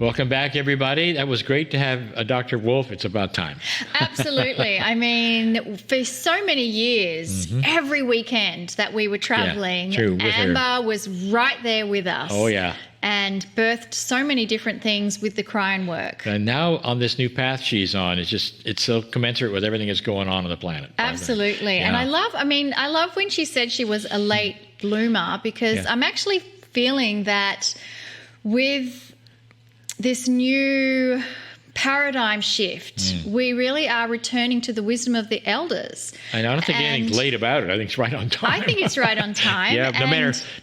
Welcome back, everybody. That was great to have Dr. Wolf. It's about time. Absolutely. I mean, for so many years, every weekend that we were traveling, Amber was right there with us. Oh, yeah. And birthed so many different things with the Cryon work. And now on this new path she's on, it's so commensurate with everything that's going on the planet. Absolutely. Yeah. And I love when she said she was a late bloomer, because I'm actually feeling that with this new paradigm shift, we really are returning to the wisdom of the elders. And I don't think anything's late about it. I think it's right on time. I think it's right on time. Yeah,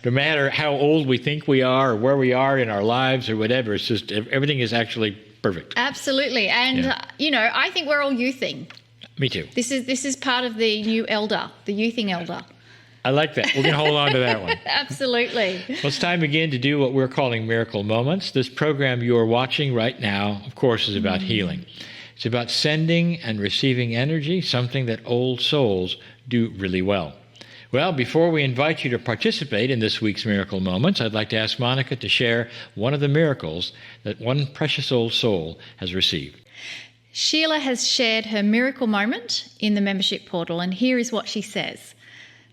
no matter how old we think we are or where we are in our lives or whatever, it's just everything is actually perfect. Absolutely. And, I think we're all youthing. Me too. This is part of the new elder, the youthing elder. I like that. We're going to hold on to that one. Absolutely. Well, it's time again to do what we're calling Miracle Moments. This program you're watching right now, of course, is about healing. It's about sending and receiving energy, something that old souls do really well. Well, before we invite you to participate in this week's Miracle Moments, I'd like to ask Monica to share one of the miracles that one precious old soul has received. Sheila has shared her miracle moment in the membership portal, and here is what she says.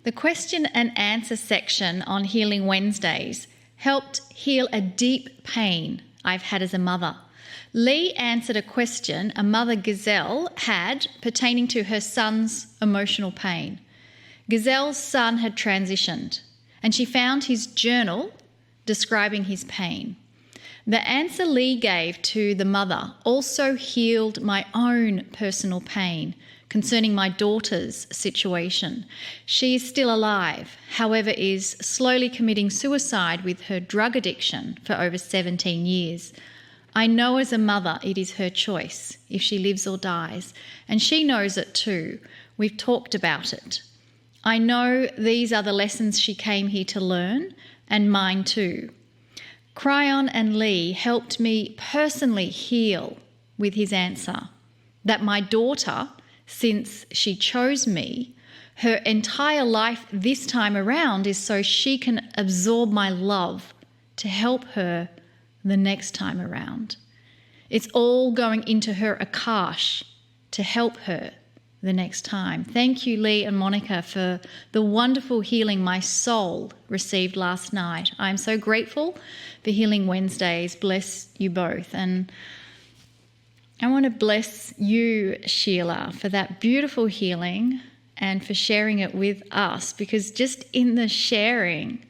The question and answer section on Healing Wednesdays helped heal a deep pain I've had as a mother. Lee answered a question a mother Gazelle had pertaining to her son's emotional pain. Gazelle's son had transitioned, and she found his journal describing his pain. The answer Lee gave to the mother also healed my own personal pain concerning my daughter's situation. She is still alive, however, is slowly committing suicide with her drug addiction for over 17 years. I know as a mother it is her choice if she lives or dies, and she knows it too. We've talked about it. I know these are the lessons she came here to learn, and mine too. Cryon and Lee helped me personally heal with his answer that my daughter, since she chose me, her entire life this time around is so she can absorb my love to help her the next time around. It's all going into her Akash to help her the next time. Thank you, Lee and Monica, for the wonderful healing my soul received last night. I'm so grateful for Healing Wednesdays. Bless you both. And I want to bless you, Sheila, for that beautiful healing and for sharing it with us, because just in the sharing,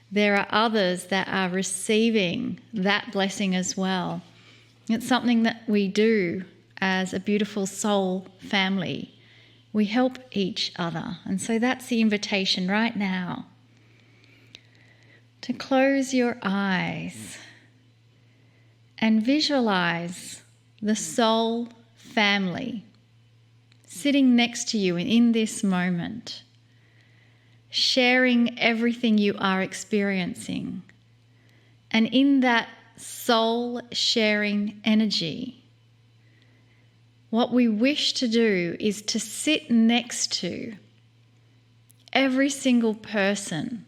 there are others that are receiving that blessing as well. It's something that we do as a beautiful soul family. We help each other. And so that's the invitation right now to close your eyes and visualize the soul family sitting next to you in this moment, sharing everything you are experiencing. And in that soul sharing energy, what we wish to do is to sit next to every single person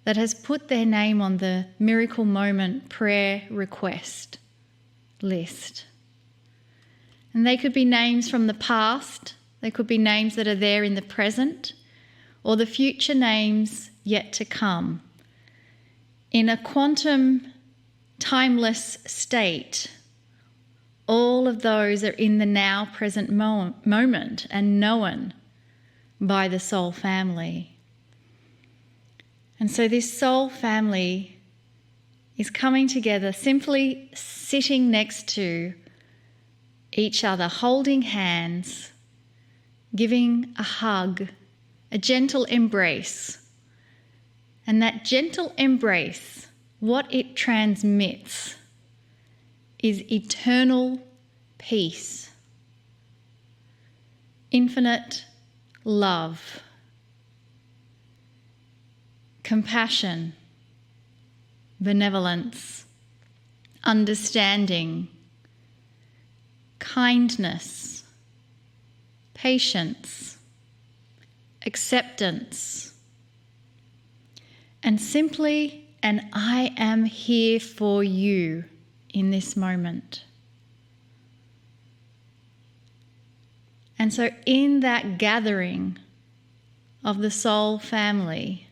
that has put their name on the Miracle Moment prayer request list. And they could be names from the past, they could be names that are there in the present, or the future names yet to come. In a quantum, timeless state, all of those are in the now present moment and known by the soul family. And so this soul family is coming together, simply sitting next to each other, holding hands, giving a hug, a gentle embrace. And that gentle embrace, what it transmits is eternal peace, infinite love, compassion, benevolence, understanding, kindness, patience, acceptance, and simply an I am here for you in this moment. And so in that gathering of the soul family,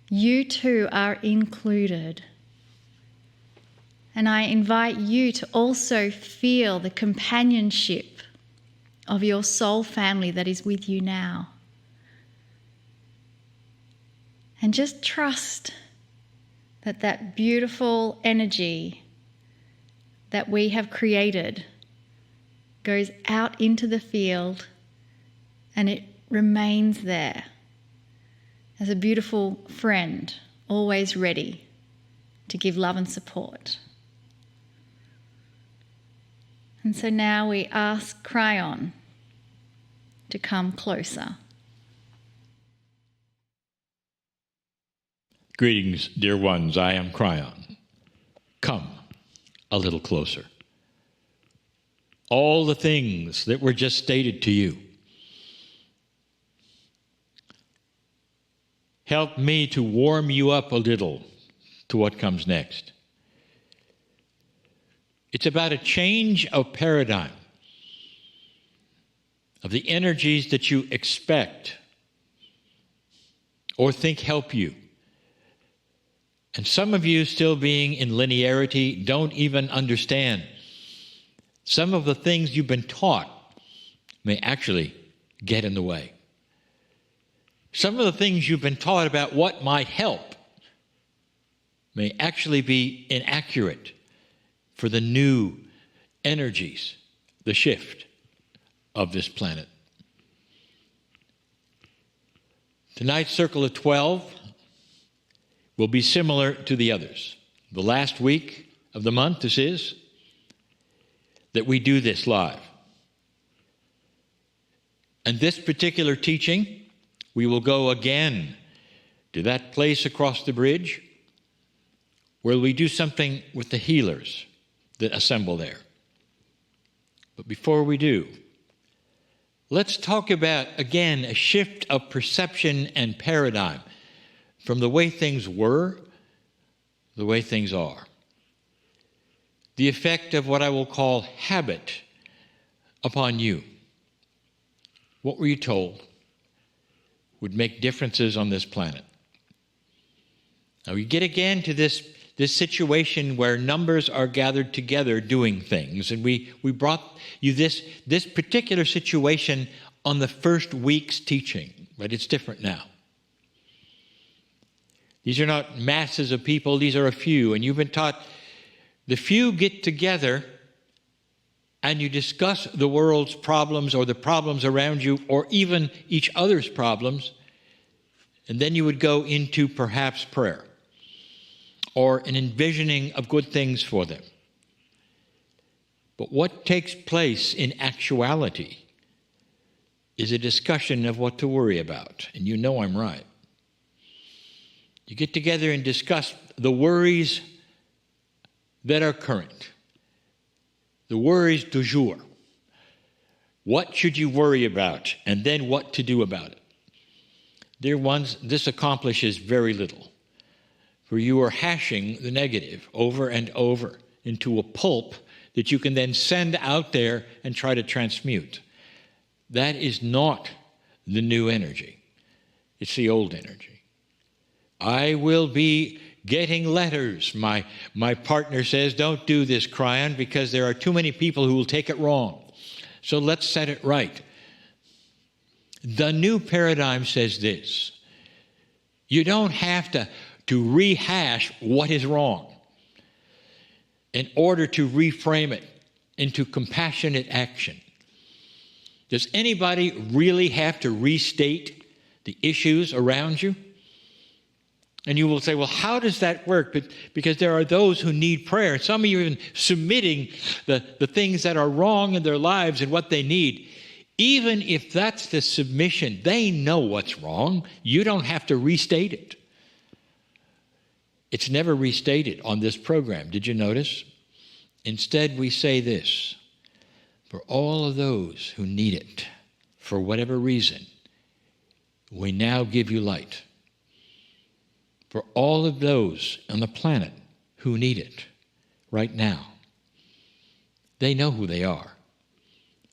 you too are included. And I invite you to also feel the companionship of your soul family that is with you now. And just trust that that beautiful energy that we have created goes out into the field and it remains there as a beautiful friend, always ready to give love and support. And so now we ask Cryon to come closer. Greetings, dear ones. I am Cryon. Come a little closer. All the things that were just stated to you, help me to warm you up a little to what comes next. It's about a change of paradigm, of the energies that you expect or think help you. And some of you, still being in linearity, don't even understand. Some of the things you've been taught may actually get in the way. Some of the things you've been taught about what might help may actually be inaccurate for the new energies, the shift of this planet. Tonight's Circle of 12 will be similar to the others. The last week of the month, this is, that we do this live. And this particular teaching, we will go again to that place across the bridge where we do something with the healers that assemble there. But before we do, let's talk about, again, a shift of perception and paradigm from the way things were, the way things are. The effect of what I will call habit upon you. What were you told would make differences on this planet? Now we get again to this situation where numbers are gathered together doing things. And we brought you this particular situation on the first week's teaching, but it's different now. These are not masses of people, these are a few. And you've been taught the few get together and you discuss the world's problems or the problems around you or even each other's problems. And then you would go into perhaps prayer or an envisioning of good things for them. But what takes place in actuality is a discussion of what to worry about. And you know I'm right. You get together and discuss the worries that are current, the worries du jour. What should you worry about, and then what to do about it? Dear ones, this accomplishes very little, for you are hashing the negative over and over into a pulp that you can then send out there and try to transmute. That is not the new energy. It's the old energy. I will be getting letters. My partner says, don't do this, Cryon, because there are too many people who will take it wrong. So let's set it right. The new paradigm says this. You don't have to rehash what is wrong in order to reframe it into compassionate action. Does anybody really have to restate the issues around you? And you will say, well, how does that work? Because there are those who need prayer. Some of you are even submitting the things that are wrong in their lives and what they need. Even if that's the submission, they know what's wrong. You don't have to restate it. It's never restated on this program. Did you notice? Instead, we say this: for all of those who need it, for whatever reason, we now give you light. For all of those on the planet who need it, right now. They know who they are.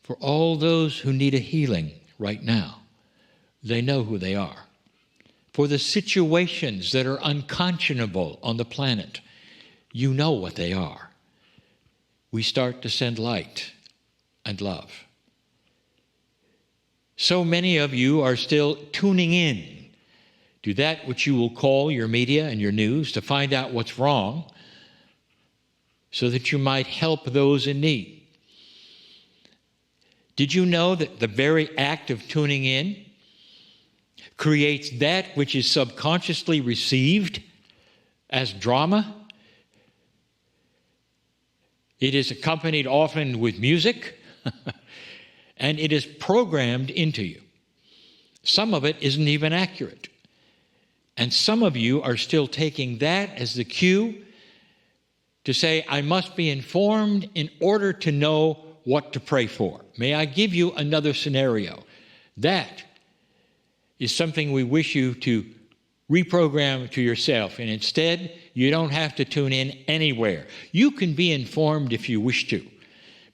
For all those who need a healing right now, they know who they are. For the situations that are unconscionable on the planet, you know what they are. We start to send light and love. So many of you are still tuning in to that which you will call your media and your news to find out what's wrong so that you might help those in need. Did you know that the very act of tuning in creates that which is subconsciously received as drama? It is accompanied often with music, and it is programmed into you. Some of it isn't even accurate. And some of you are still taking that as the cue to say, I must be informed in order to know what to pray for. May I give you another scenario? That is something we wish you to reprogram to yourself. And instead, you don't have to tune in anywhere. You can be informed if you wish to.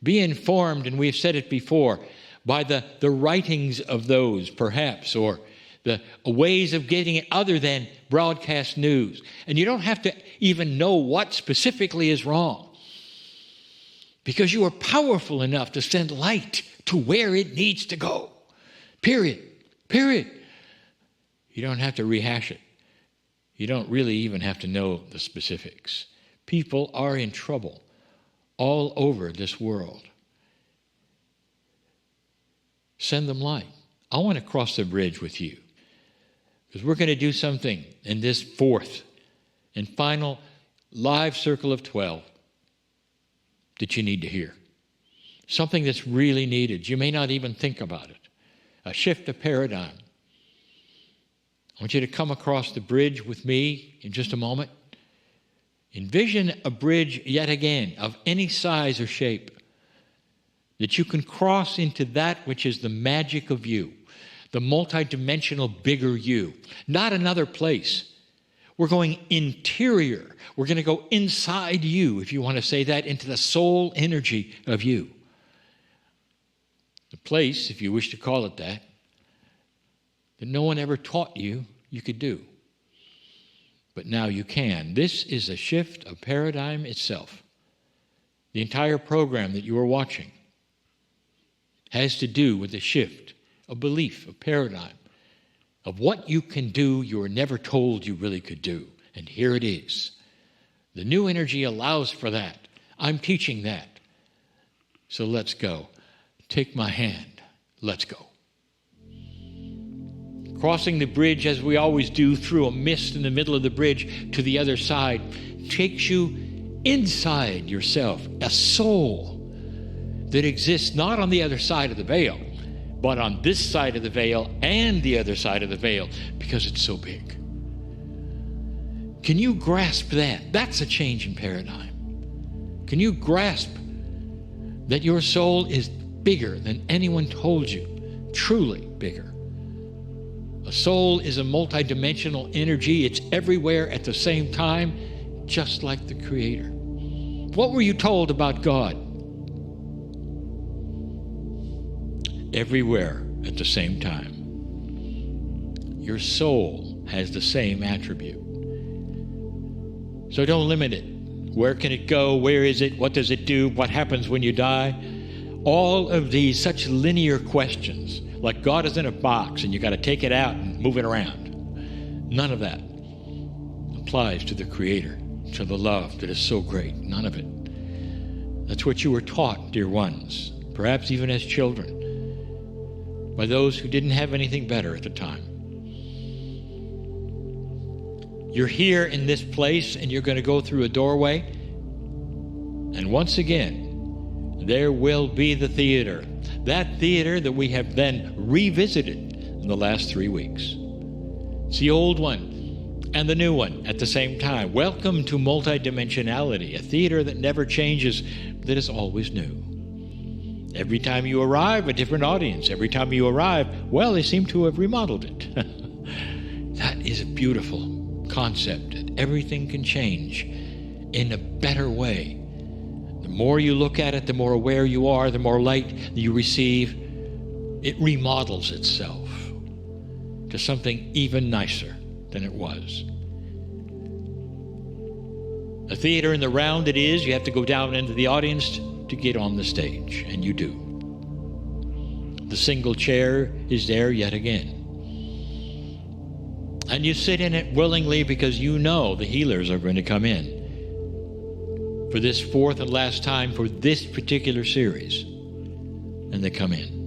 Be informed, and we've said it before, by the writings of those, perhaps, or the ways of getting it other than broadcast news. And you don't have to even know what specifically is wrong, because you are powerful enough to send light to where it needs to go. Period. You don't have to rehash it. You don't really even have to know the specifics. People are in trouble all over this world. Send them light. I want to cross the bridge with you, because we're going to do something in this fourth and final live circle of 12 that you need to hear. Something that's really needed. You may not even think about it. A shift of paradigm. I want you to come across the bridge with me in just a moment. Envision a bridge yet again of any size or shape that you can cross into that which is the magic of you, the multidimensional bigger you, not another place. We're going interior. We're going to go inside you, if you want to say that, into the soul energy of you. The place, if you wish to call it that no one ever taught you could do. But now you can. This is a shift of paradigm itself. The entire program that you are watching has to do with the shift of belief, of paradigm, of what you can do you were never told you really could do. And here it is. The new energy allows for that. I'm teaching that. So let's go. Take my hand. Let's go. Crossing the bridge, as we always do, through a mist in the middle of the bridge to the other side, takes you inside yourself, a soul that exists not on the other side of the veil, but on this side of the veil and the other side of the veil, because it's so big. Can you grasp that? That's a change in paradigm. Can you grasp that your soul is bigger than anyone told you? Truly bigger. A soul is a multidimensional energy. It's everywhere at the same time, just like the Creator. What were you told about God? Everywhere at the same time. Your soul has the same attribute. So don't limit it. Where can it go? Where is it? What does it do? What happens when you die? All of these such linear questions, like God is in a box and you got to take it out and move it around. None of that applies to the Creator, to the love that is so great. None of it. That's what you were taught, dear ones, perhaps even as children, by those who didn't have anything better at the time. You're here in this place and you're going to go through a doorway, and once again, there will be the theater. That theater that we have then revisited in the last 3 weeks. It's the old one and the new one at the same time. Welcome to multidimensionality, a theater that never changes, that is always new. Every time you arrive, a different audience. Every time you arrive, well, they seem to have remodeled it. That is a beautiful concept, that everything can change in a better way more you look at it, the more aware you are, the more light you receive, it remodels itself to something even nicer than it was. A theater in the round it is, you have to go down into the audience to get on the stage, and you do. The single chair is there yet again. And you sit in it willingly because you know the healers are going to come in for this fourth and last time for this particular series. And they come in.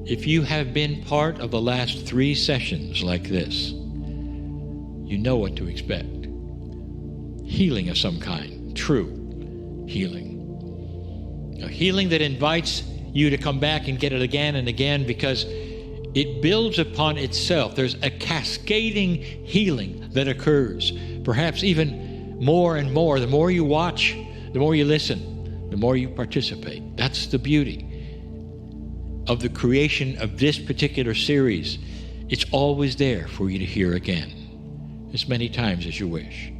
If you have been part of the last 3 sessions like this, you know what to expect. Healing of some kind, true healing. A healing that invites you to come back and get it again and again because it builds upon itself. There's a cascading healing that occurs, perhaps even more and more. The more you watch, the more you listen, the more you participate. That's the beauty of the creation of this particular series. It's always there for you to hear again, as many times as you wish.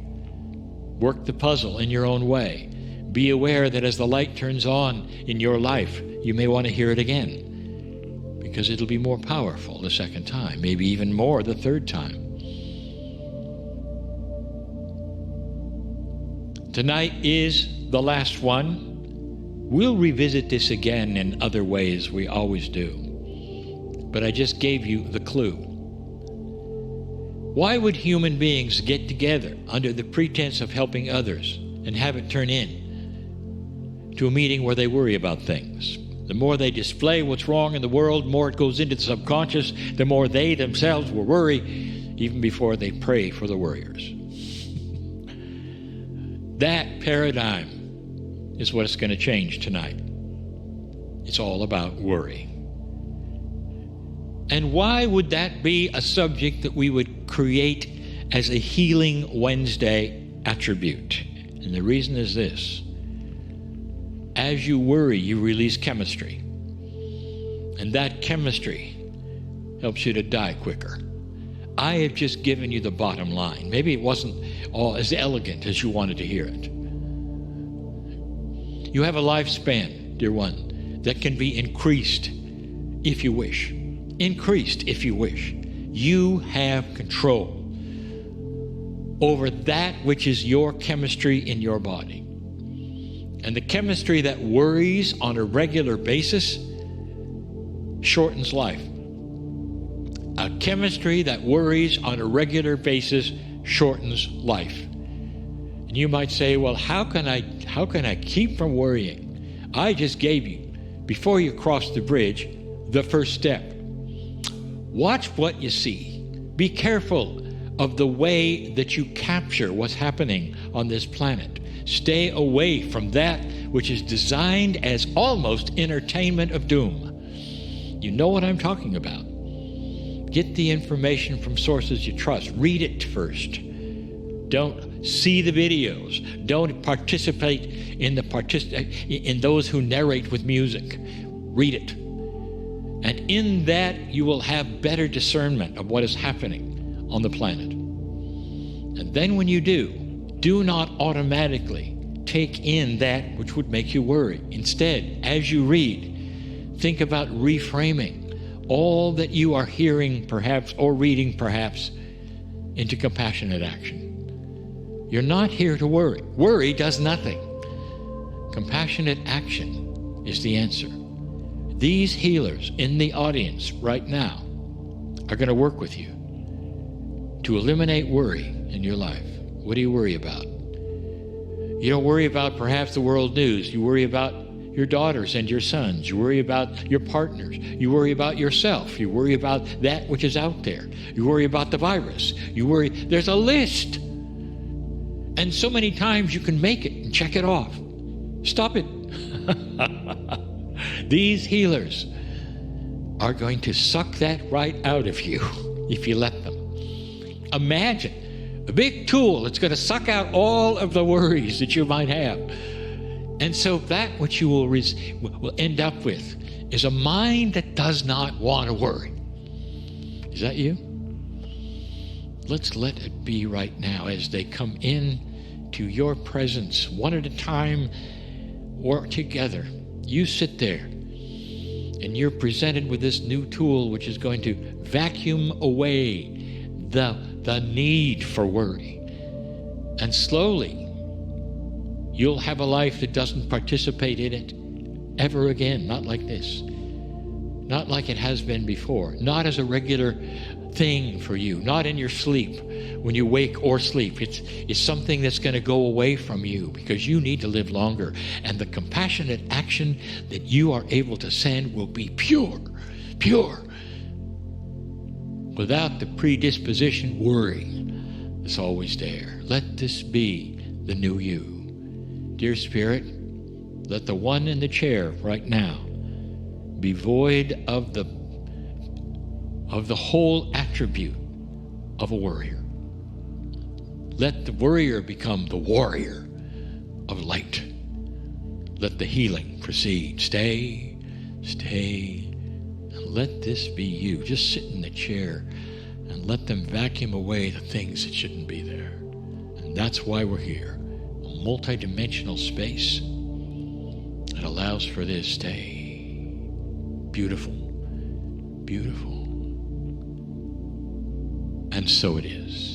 Work the puzzle in your own way. Be aware that as the light turns on in your life, you may want to hear it again, because it'll be more powerful the second time, maybe even more the third time. Tonight is the last one. We'll revisit this again in other ways, we always do. But I just gave you the clue. Why would human beings get together under the pretense of helping others and have it turn in to a meeting where they worry about things? The more they display what's wrong in the world, the more it goes into the subconscious, the more they themselves will worry, even before they pray for the worriers. That paradigm is what is going to change tonight. It's all about worry. And why would that be a subject that we would create as a Healing Wednesday attribute? And the reason is this. As you worry, you release chemistry. And that chemistry helps you to die quicker. I have just given you the bottom line. Maybe it wasn't all as elegant as you wanted to hear it. You have a lifespan, dear one, that can be increased if you wish. Increased if you wish. You have control over that which is your chemistry in your body. And the chemistry that worries on a regular basis shortens life. A chemistry that worries on a regular basis shortens life. And you might say, well, how can I keep from worrying? I just gave you, before you cross the bridge, the first step. Watch what you see. Be careful of the way that you capture what's happening on this planet. Stay away from that which is designed as almost entertainment of doom. You know what I'm talking about. Get the information from sources you trust. Read it first. Don't see the videos. Don't participate in those who narrate with music. Read it. And in that, you will have better discernment of what is happening on the planet. And then when you do not automatically take in that which would make you worry. Instead, as you read, think about reframing all that you are hearing perhaps or reading perhaps into compassionate action. You're not here to worry. Worry does nothing. Compassionate action is the answer. These healers in the audience right now are going to work with you to eliminate worry in your life. What do you worry about? You don't worry about perhaps the world news. You worry about your daughters and your sons. You worry about your partners. You worry about yourself. You worry about that which is out there. You worry about the virus. You worry. There's a list. And so many times you can make it and check it off. Stop it. These healers are going to suck that right out of you if you let them. Imagine a big tool that's going to suck out all of the worries that you might have. And so that which you will end up with is a mind that does not want to worry. Is that you? Let's let it be right now as they come in to your presence, one at a time or together. You sit there, and you're presented with this new tool which is going to vacuum away the need for worry. And slowly, you'll have a life that doesn't participate in it ever again, not like this. Not like it has been before, not as a regular thing for you, not in your sleep, when you wake or sleep. It's something that's going to go away from you because you need to live longer. And the compassionate action that you are able to send will be pure, without the predisposition worrying that's always there. Let this be the new you. Dear Spirit, let the one in the chair right now be void of the whole attribute of a warrior. Let the worrier become the warrior of light. Let the healing proceed. Stay, and let this be you. Just sit in the chair and let them vacuum away the things that shouldn't be there. And that's why we're here. A multidimensional space that allows for this. Stay. Beautiful. And so it is.